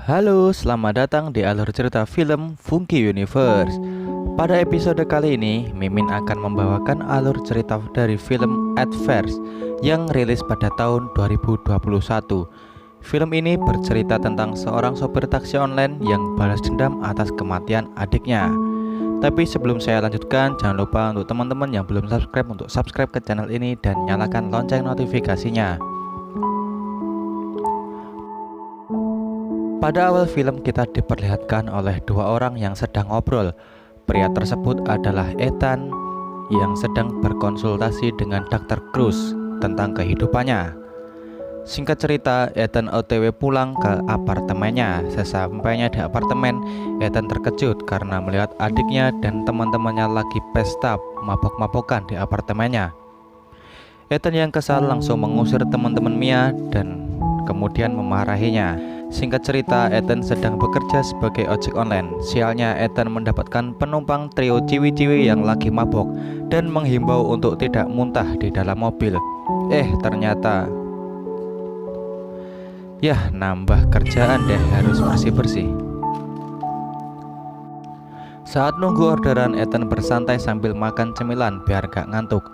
Halo, selamat datang di alur cerita film Funky Universe. Pada episode kali ini, Mimin akan membawakan alur cerita dari film Adverse yang rilis pada tahun 2021. Film ini bercerita tentang seorang sopir taksi online yang balas dendam atas kematian adiknya. Tapi sebelum saya lanjutkan, jangan lupa untuk teman-teman yang belum subscribe untuk subscribe ke channel ini dan nyalakan lonceng notifikasinya. Pada awal film kita diperlihatkan oleh dua orang yang sedang ngobrol. Pria tersebut adalah Ethan yang sedang berkonsultasi dengan Dr. Cruz tentang kehidupannya. Singkat cerita, Ethan OTW pulang ke apartemennya. Sesampainya di apartemen, Ethan terkejut karena melihat adiknya dan teman-temannya lagi pesta mabok-mabokan di apartemennya. Ethan yang kesal langsung mengusir teman-teman Mia dan kemudian memarahinya. Singkat cerita, Ethan sedang bekerja sebagai ojek online. Sialnya, Ethan mendapatkan penumpang trio ciwi-ciwi yang lagi mabok dan menghimbau untuk tidak muntah di dalam mobil. Ternyata nambah kerjaan deh, harus bersih-bersih. Saat nunggu orderan, Ethan bersantai sambil makan cemilan biar gak ngantuk.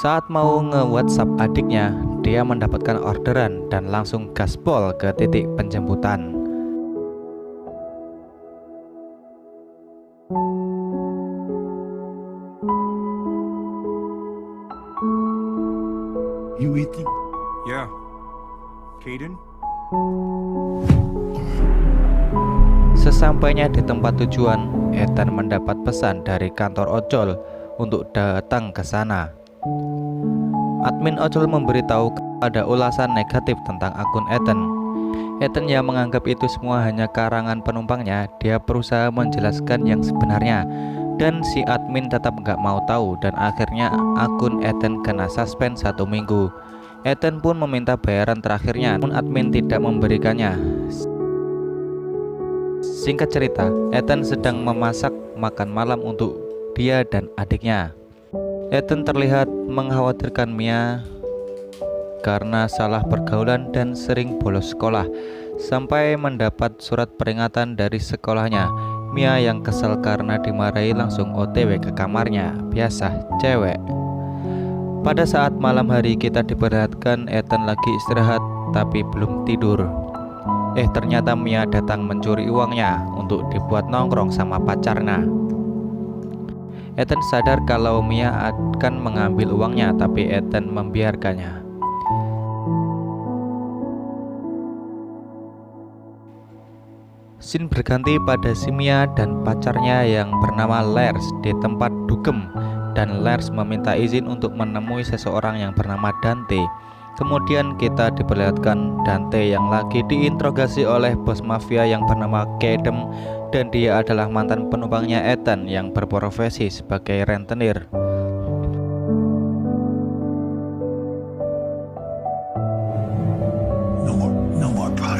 Saat mau nge-WhatsApp adiknya, dia mendapatkan orderan dan langsung gaspol ke titik penjemputan. You eating? Yeah. Caden? Sesampainya di tempat tujuan, Ethan mendapat pesan dari kantor ojol untuk datang ke sana. Admin ojol memberitahu ada ulasan negatif tentang akun Ethan. Ethan yang menganggap itu semua hanya karangan penumpangnya, dia berusaha menjelaskan yang sebenarnya, dan si admin tetap gak mau tahu, dan akhirnya akun Ethan kena suspend 1 minggu. Ethan pun meminta bayaran terakhirnya, namun admin tidak memberikannya. Singkat cerita, Ethan sedang memasak makan malam untuk dia dan adiknya. Ethan terlihat mengkhawatirkan Mia karena salah pergaulan dan sering bolos sekolah, sampai mendapat surat peringatan dari sekolahnya. Mia yang kesal karena dimarahi langsung OTW ke kamarnya, biasa cewek. Pada saat malam hari kita diperlihatkan Ethan lagi istirahat tapi belum tidur. Ternyata Mia datang mencuri uangnya untuk dibuat nongkrong sama pacarnya. Ethan sadar kalau Mia akan mengambil uangnya, tapi Ethan membiarkannya. Scene berganti pada si Mia dan pacarnya yang bernama Lars di tempat dugem, dan Lars meminta izin untuk menemui seseorang yang bernama Dante. Kemudian kita diperlihatkan Dante yang lagi diinterogasi oleh bos mafia yang bernama Cadem, dan dia adalah mantan penumpangnya Ethan yang berprofesi sebagai rentenir.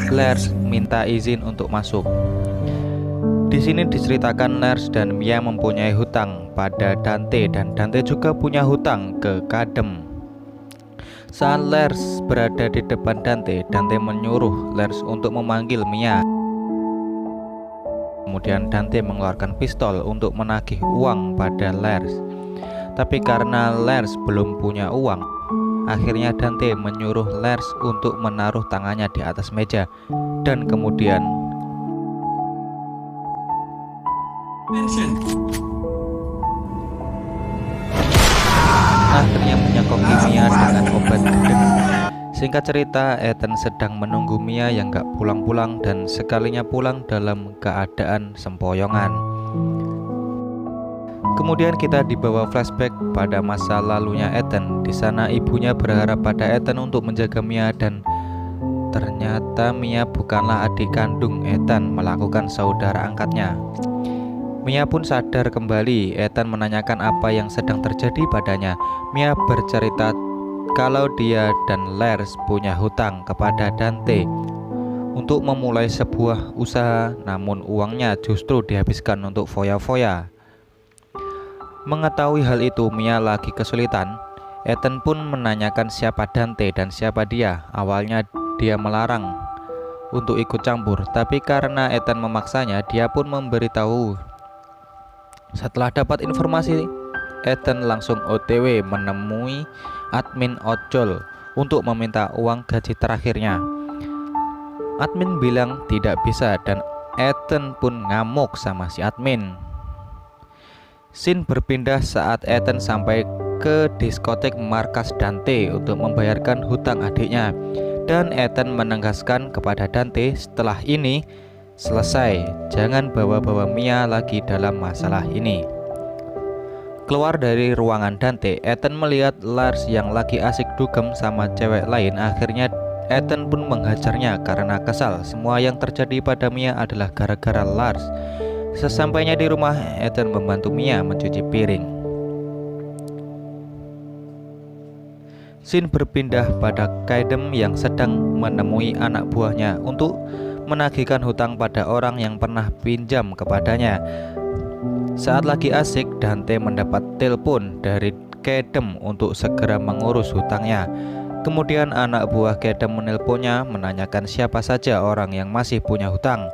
Lars minta izin untuk masuk. Di sini diceritakan Lars dan Mia mempunyai hutang pada Dante, dan Dante juga punya hutang ke Cadem. Saat Lars berada di depan Dante, Dante menyuruh Lars untuk memanggil Mia. Kemudian Dante mengeluarkan pistol untuk menagih uang pada Lars. Tapi karena Lars belum punya uang, akhirnya Dante menyuruh Lars untuk menaruh tangannya di atas meja, dan kemudian akhirnya menyekoki Mia dengan obat gedeg. Singkat cerita, Ethan sedang menunggu Mia yang gak pulang-pulang, dan sekalinya pulang dalam keadaan sempoyongan. Kemudian kita dibawa flashback pada masa lalunya Ethan. Di sana ibunya berharap pada Ethan untuk menjaga Mia, dan ternyata Mia bukanlah adik kandung Ethan, melakukan saudara angkatnya. Mia pun sadar kembali. Ethan menanyakan apa yang sedang terjadi padanya. Mia bercerita kalau dia dan Lars punya hutang kepada Dante untuk memulai sebuah usaha, namun uangnya justru dihabiskan untuk foya-foya. Mengetahui hal itu, Mia lagi kesulitan. Ethan pun menanyakan siapa Dante dan siapa dia. Awalnya dia melarang untuk ikut campur, tapi karena Ethan memaksanya, dia pun memberitahu. Setelah dapat informasi, Ethan langsung OTW menemui admin ojol untuk meminta uang gaji terakhirnya. Admin bilang tidak bisa dan Ethan pun ngamuk sama si admin. Scene berpindah saat Ethan sampai ke diskotek markas Dante untuk membayarkan hutang adiknya, dan Ethan menegaskan kepada Dante setelah ini selesai, jangan bawa-bawa Mia lagi dalam masalah ini. Keluar dari ruangan Dante, Ethan melihat Lars yang lagi asik dugem sama cewek lain. Akhirnya Ethan pun menghajarnya karena kesal. Semua yang terjadi pada Mia adalah gara-gara Lars. Sesampainya di rumah, Ethan membantu Mia mencuci piring. Scene berpindah pada Kaidem yang sedang menemui anak buahnya untuk menagihkan hutang pada orang yang pernah pinjam kepadanya. Saat lagi asik, Dante mendapat telepon dari Kaidem untuk segera mengurus hutangnya. Kemudian anak buah Kaidem menelponnya menanyakan siapa saja orang yang masih punya hutang.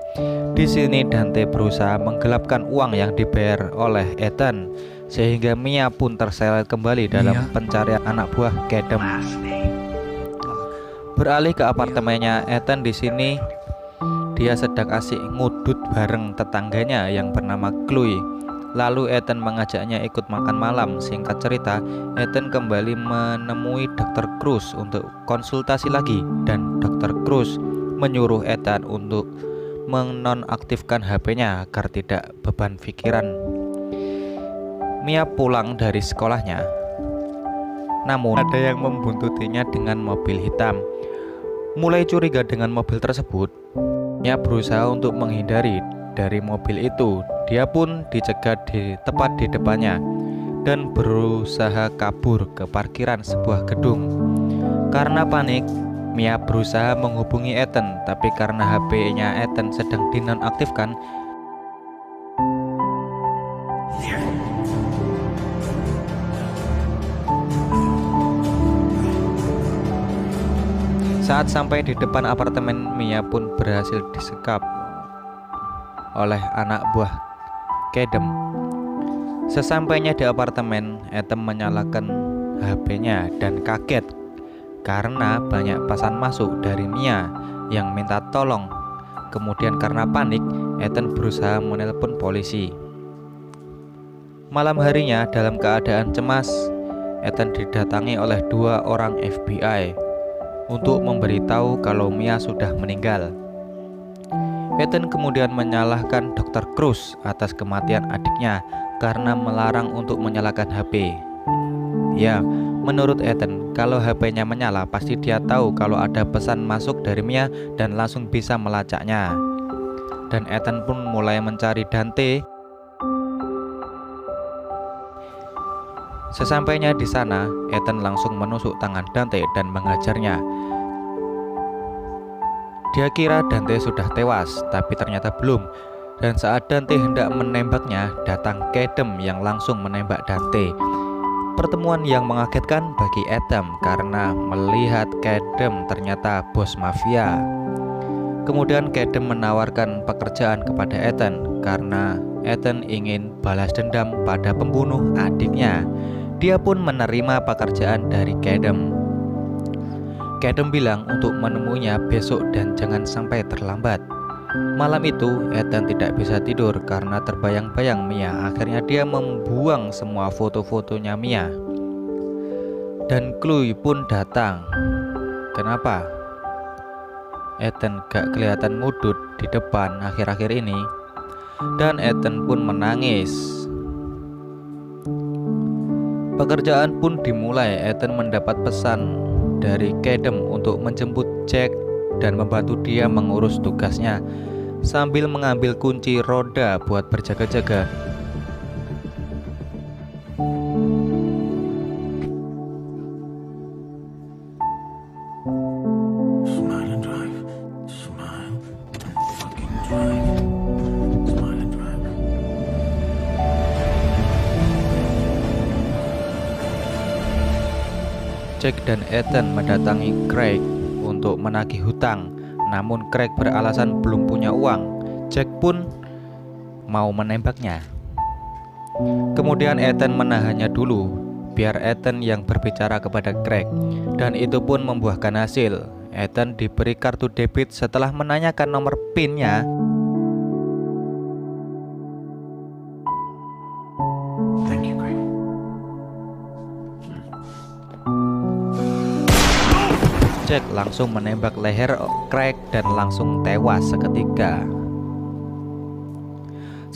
Di sini Dante berusaha menggelapkan uang yang dibayar oleh Ethan, sehingga Mia pun terseret kembali dalam pencarian anak buah Kaidem. Beralih ke apartemennya Ethan, di sini dia sedang asik ngudut bareng tetangganya yang bernama Chloe. Lalu Ethan mengajaknya ikut makan malam. Singkat cerita, Ethan kembali menemui Dr. Cruz untuk konsultasi lagi, dan Dr. Cruz menyuruh Ethan untuk menonaktifkan HP-nya agar tidak beban pikiran. Mia pulang dari sekolahnya, namun ada yang membuntutinya dengan mobil hitam. Mulai curiga dengan mobil tersebut, Mia berusaha untuk menghindari dari mobil itu. Dia pun dicegat tepat di depannya dan berusaha kabur ke parkiran sebuah gedung. Karena panik, Mia berusaha menghubungi Ethan, tapi karena HP-nya Ethan sedang dinonaktifkan, saat sampai di depan apartemen, Mia pun berhasil disekap oleh anak buah Kaidem. Sesampainya di apartemen, Ethan menyalakan HP-nya dan kaget karena banyak pesan masuk dari Mia yang minta tolong. Kemudian karena panik, Ethan berusaha menelpon polisi. Malam harinya, dalam keadaan cemas, Ethan didatangi oleh 2 orang FBI untuk memberitahu kalau Mia sudah meninggal. Ethan kemudian menyalahkan Dr. Cruz atas kematian adiknya karena melarang untuk menyalakan HP. Ya, menurut Ethan, kalau HP-nya menyala pasti dia tahu kalau ada pesan masuk dari Mia dan langsung bisa melacaknya. Dan Ethan pun mulai mencari Dante. Sesampainya di sana, Ethan langsung menusuk tangan Dante dan menghajarnya. Dia kira Dante sudah tewas, tapi ternyata belum. Dan saat Dante hendak menembaknya, datang Kaidem yang langsung menembak Dante. Pertemuan yang mengagetkan bagi Ethan karena melihat Kaidem ternyata bos mafia. Kemudian Kaidem menawarkan pekerjaan kepada Ethan karena Ethan ingin balas dendam pada pembunuh adiknya. Dia pun menerima pekerjaan dari Kaidem. Kaidem bilang untuk menemuinya besok dan jangan sampai terlambat. Malam itu Ethan tidak bisa tidur karena terbayang-bayang Mia. Akhirnya dia membuang semua foto-fotonya Mia. Dan Chloe pun datang. Kenapa Ethan gak kelihatan ngudut di depan akhir-akhir ini? Dan Ethan pun menangis. Pekerjaan pun dimulai. Ethan mendapat pesan dari Kaidem untuk menjemput Jack dan membantu dia mengurus tugasnya sambil mengambil kunci roda buat berjaga-jaga. Jack dan Ethan mendatangi Craig untuk menagih hutang. namun Craig beralasan belum punya uang. Jack pun mau menembaknya. Kemudian Ethan menahannya dulu, biar Ethan yang berbicara kepada Craig, dan itu pun membuahkan hasil. Ethan diberi kartu debit setelah menanyakan nomor PIN-nya. Thank you, Craig. Jack langsung menembak leher Craig dan langsung tewas seketika.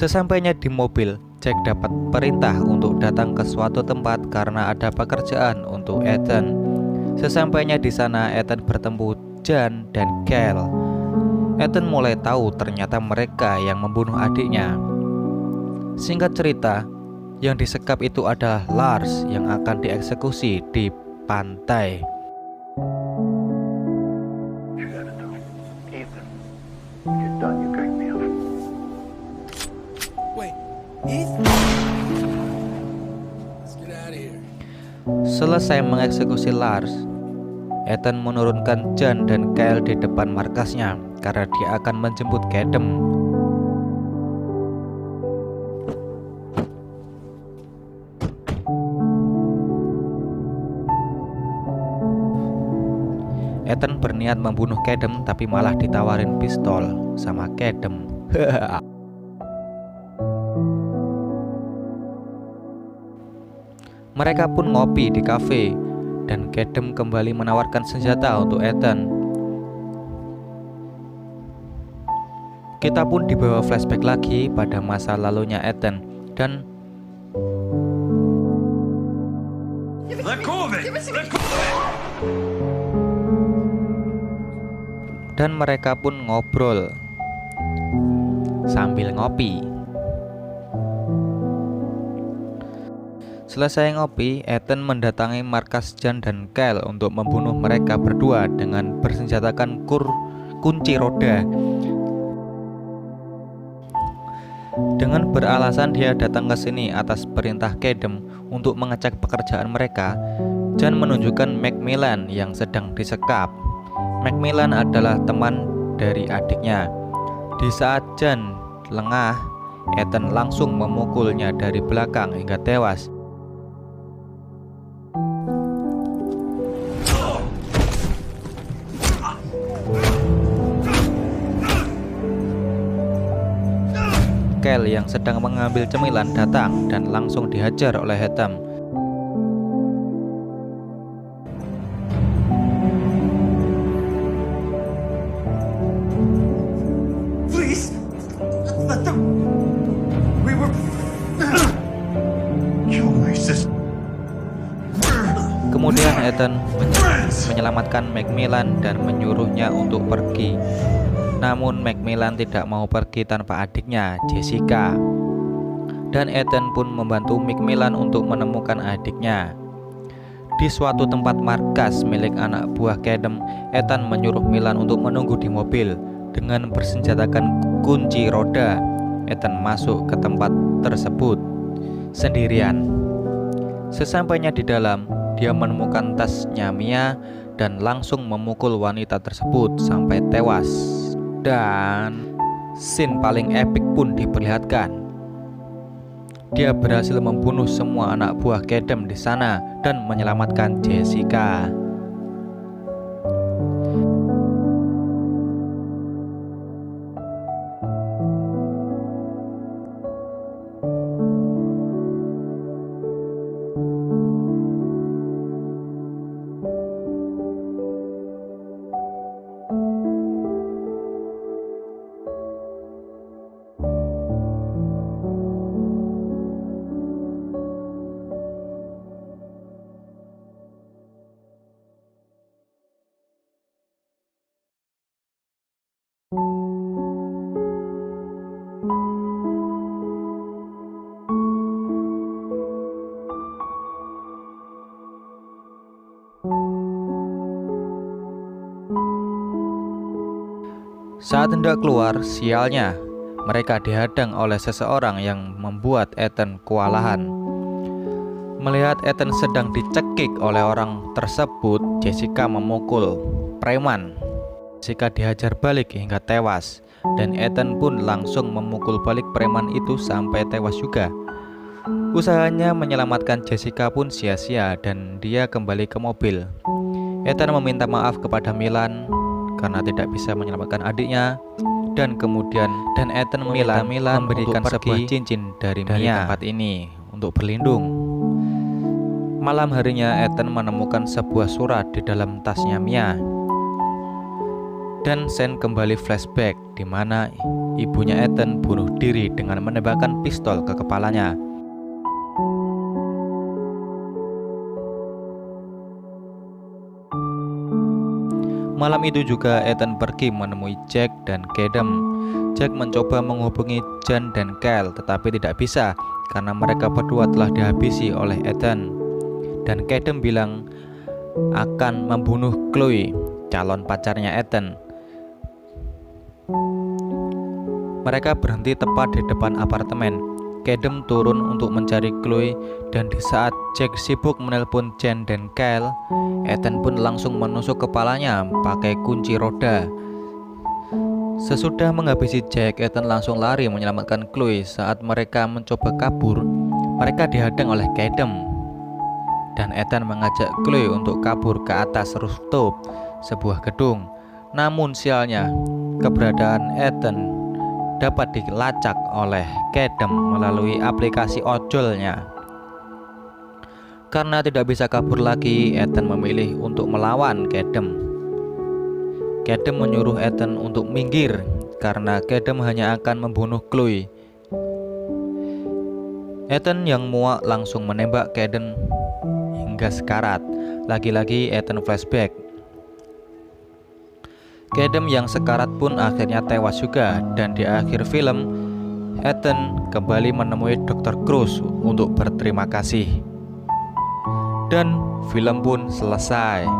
Sesampainya di mobil, Jack dapat perintah untuk datang ke suatu tempat karena ada pekerjaan untuk Ethan. Sesampainya di sana, Ethan bertemu Jan dan Kyle. Ethan mulai tahu ternyata mereka yang membunuh adiknya. Singkat cerita, yang disekap itu adalah Lars yang akan dieksekusi di pantai. Ethan, you're done. You cracked me up. Wait, Ethan? Let's get out of here. Selesai mengeksekusi Lars, Ethan menurunkan Jan dan Kyle di depan markasnya karena dia akan menjemput Gadem. Ethan berniat membunuh Gadem tapi malah ditawarin pistol sama Gadem. Mereka pun ngopi di kafe dan Gadem kembali menawarkan senjata untuk Ethan. Kita pun dibawa flashback lagi pada masa lalunya Ethan dan Let go of it! Let go of it! dan mereka pun ngobrol sambil ngopi. Selesai ngopi, Ethan mendatangi markas Jan dan Kyle untuk membunuh mereka berdua dengan bersenjatakan kunci roda. Dengan beralasan dia datang ke sini atas perintah Gadem untuk mengecek pekerjaan mereka, Jan menunjukkan Macmillan yang sedang disekap. Macmillan adalah teman dari adiknya. Di saat Jan lengah, Ethan langsung memukulnya dari belakang hingga tewas. Kyle yang sedang mengambil cemilan datang dan langsung dihajar oleh Ethan. Please! Let them... We were... Kill my sister. Kemudian Ethan menyelamatkan Macmillan dan menyuruhnya untuk pergi. Namun Macmillan tidak mau pergi tanpa adiknya, Jessica. Dan Ethan pun membantu Macmillan untuk menemukan adiknya. Di suatu tempat markas milik anak buah Gadem, Ethan menyuruh Milan untuk menunggu di mobil. Dengan bersenjatakan kunci roda, Ethan masuk ke tempat tersebut sendirian. Sesampainya di dalam, dia menemukan tasnya Mia dan langsung memukul wanita tersebut sampai tewas. Dan scene paling epik pun diperlihatkan. Dia berhasil membunuh semua anak buah Gadem di sana dan menyelamatkan Jessica. Saat hendak keluar, sialnya, mereka dihadang oleh seseorang yang membuat Ethan kewalahan. Melihat Ethan sedang dicekik oleh orang tersebut, Jessica memukul preman. Jessica dihajar balik hingga tewas, dan Ethan pun langsung memukul balik preman itu sampai tewas juga. Usahanya menyelamatkan Jessica pun sia-sia dan dia kembali ke mobil. Ethan meminta maaf kepada Milan karena tidak bisa menyelamatkan adiknya, dan kemudian Ethan meminta Milan memberikan sebuah cincin dari Mia tempat ini untuk berlindung. Malam harinya Ethan menemukan sebuah surat di dalam tasnya Mia. Dan Shane kembali flashback di mana ibunya Ethan bunuh diri dengan menembakkan pistol ke kepalanya. Malam itu juga Ethan pergi menemui Jack dan Kedem. Jack mencoba menghubungi Jan dan Kyle tetapi tidak bisa karena mereka berdua telah dihabisi oleh Ethan. Dan Kedem bilang akan membunuh Chloe, calon pacarnya Ethan. Mereka berhenti tepat di depan apartemen. Kedem turun untuk mencari Chloe, dan di saat Jack sibuk menelpon Jen dan Kyle, Ethan pun langsung menusuk kepalanya pakai kunci roda. Sesudah menghabisi Jack, Ethan langsung lari menyelamatkan Chloe. Saat mereka mencoba kabur, mereka dihadang oleh Kedem, dan Ethan mengajak Chloe untuk kabur ke atas rooftop sebuah gedung. Namun sialnya, keberadaan Ethan dapat dilacak oleh Kedem melalui aplikasi ojolnya. Karena tidak bisa kabur lagi, Ethan memilih untuk melawan Kedem. Kedem menyuruh Ethan untuk minggir karena Kedem hanya akan membunuh Chloe. Ethan yang muak langsung menembak Kedem hingga sekarat. Lagi-lagi Ethan flashback. Kedem yang sekarat pun akhirnya tewas juga, dan di akhir film Ethan kembali menemui Dr. Cruz untuk berterima kasih. Dan film pun selesai.